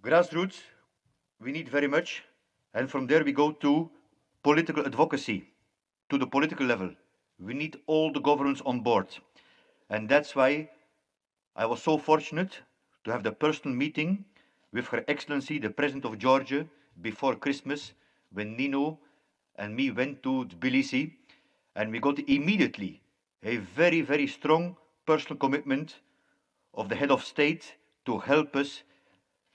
Grassroots, we need very much, and from there we go to political advocacy, to the political level. We need all the governments on board. And that's why I was so fortunate to have the personal meeting with Her Excellency, the President of Georgia, before Christmas, when Nino and me went to Tbilisi, and we got immediately a very, very strong personal commitment of the head of state to help us,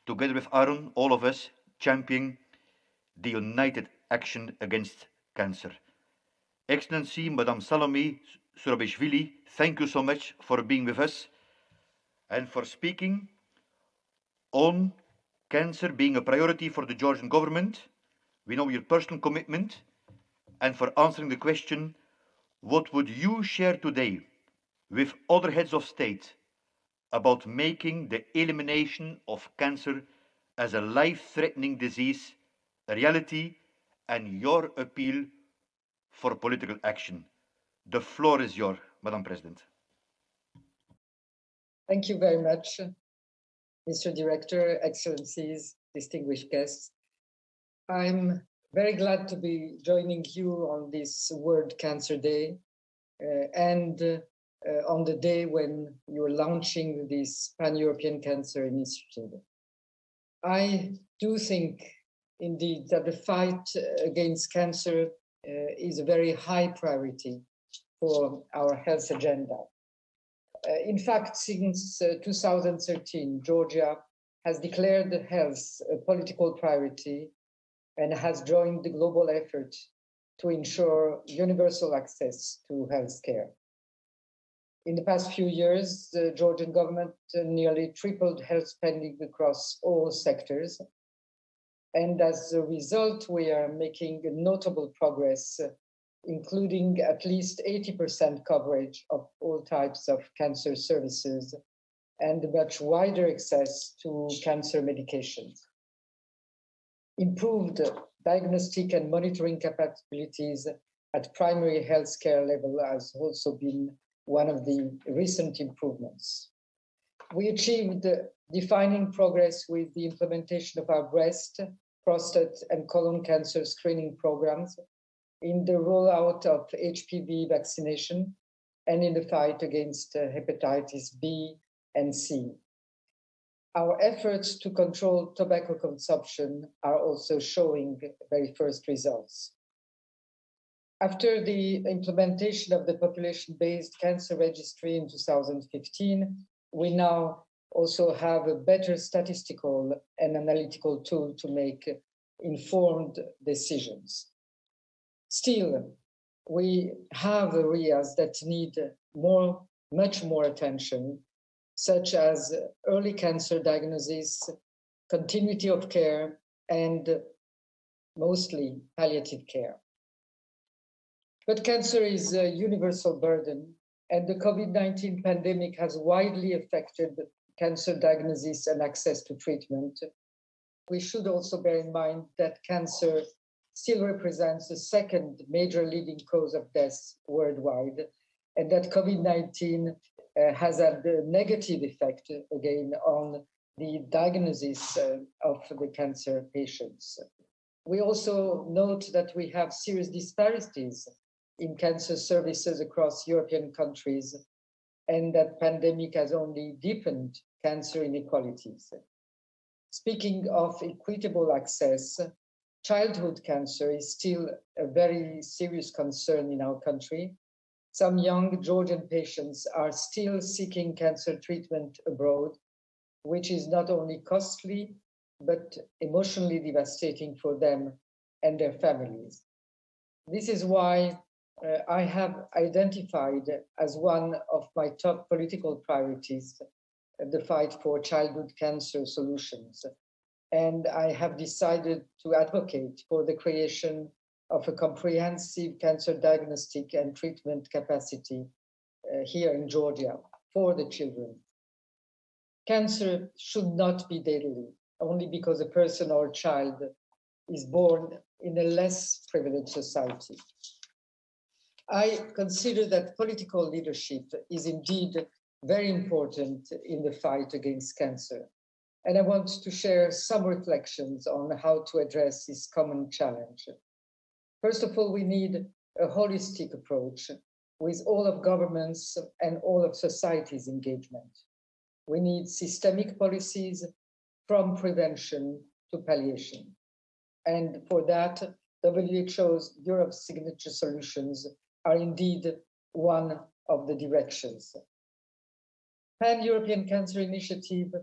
together with Aaron, all of us, championing the united action against cancer. Excellency, Madame Salome Surabishvili, thank you so much for being with us and for speaking on cancer being a priority for the Georgian government. We know your personal commitment, and for answering the question, what would you share today with other heads of state about making the elimination of cancer as a life-threatening disease a reality, and your appeal for political action? The floor is yours, Madam President. Thank you very much, Mr. Director, Excellencies, distinguished guests. I'm very glad to be joining you on this World Cancer Day and on the day when you're launching this Pan-European Cancer Initiative. I do think, indeed, that the fight against cancer is a very high priority for our health agenda. In fact, since 2013, Georgia has declared health a political priority and has joined the global effort to ensure universal access to health care. In the past few years, the Georgian government nearly tripled health spending across all sectors. And as a result, we are making notable progress, including at least 80% coverage of all types of cancer services and much wider access to cancer medications. Improved diagnostic and monitoring capabilities at primary healthcare level has also been one of the recent improvements. We achieved defining progress with the implementation of our breast, prostate, and colon cancer screening programs, in the rollout of HPV vaccination, and in the fight against hepatitis B and C. Our efforts to control tobacco consumption are also showing very first results. After the implementation of the population-based cancer registry in 2015, we now also have a better statistical and analytical tool to make informed decisions. Still, we have areas that need much more attention, such as early cancer diagnosis, continuity of care, and mostly palliative care. But cancer is a universal burden, and the COVID-19 pandemic has widely affected cancer diagnosis and access to treatment. We should also bear in mind that cancer still represents the second major leading cause of death worldwide, and that COVID-19 has had a negative effect again on the diagnosis of the cancer patients. We also note that we have serious disparities in cancer services across European countries, and that pandemic has only deepened cancer inequalities. Speaking of equitable access, childhood cancer is still a very serious concern in our country. Some young Georgian patients are still seeking cancer treatment abroad, which is not only costly, but emotionally devastating for them and their families. This is why I have identified as one of my top political priorities the fight for childhood cancer solutions. And I have decided to advocate for the creation of a comprehensive cancer diagnostic and treatment capacity here in Georgia for the children. Cancer should not be deadly only because a person or a child is born in a less privileged society. I consider that political leadership is indeed very important in the fight against cancer. And I want to share some reflections on how to address this common challenge. First of all, we need a holistic approach with all of governments and all of society's engagement. We need systemic policies from prevention to palliation. And for that, WHO's Europe's signature solutions are indeed one of the directions. Pan-European Cancer Initiative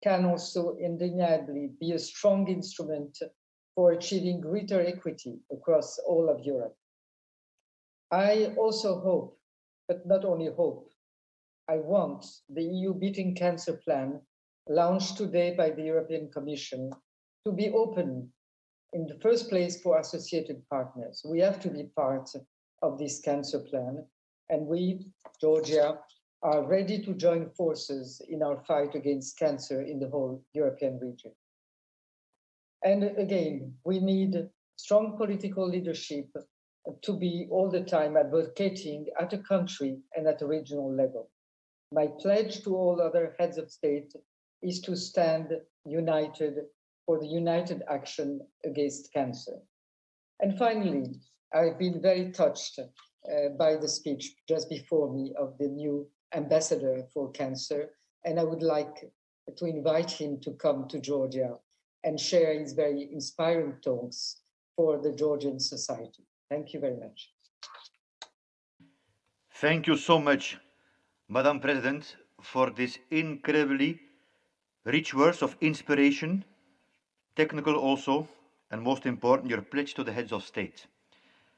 can also undeniably be a strong instrument for achieving greater equity across all of Europe. I also hope, but not only hope, I want the EU Beating Cancer Plan, launched today by the European Commission, to be open in the first place for associated partners. We have to be part of this cancer plan, and we, Georgia, are ready to join forces in our fight against cancer in the whole European region. And again, we need strong political leadership to be all the time advocating at a country and at a regional level. My pledge to all other heads of state is to stand united for the united action against cancer. And finally, I've been very touched by the speech just before me of the new ambassador for cancer, and I would like to invite him to come to Georgia and share his very inspiring talks for the Georgian society. Thank you very much. Thank you so much, Madam President, for this incredibly rich words of inspiration, technical also, and most important, your pledge to the heads of state.